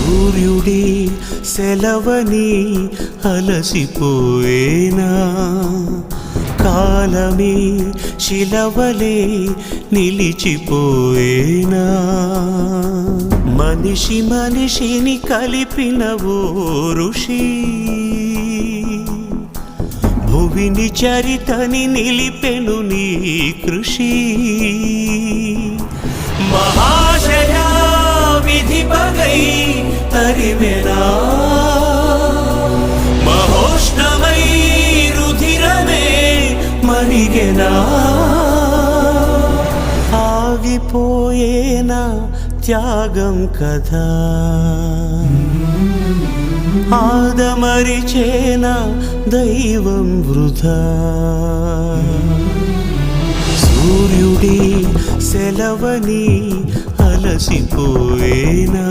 సూర్యుడి సెలవని అలసిపోయేనా, కాలమే శిలవలే నిలిచిపోయేనా. మనిషి మనిషిని కలిపిన ఓ ఋషి, భువిని చరితని నిలిపెను నీ కృషి. మహాశయా విధి పగై తరిమెనా, మహోష్ణమై రుధిరమే మరిగెనా. ఆగిపోయేనా త్యాగం కదా, ఆదమరిచేనా దైవం వృధా. సూర్యుడి సెలవని అలసిపోయేనా.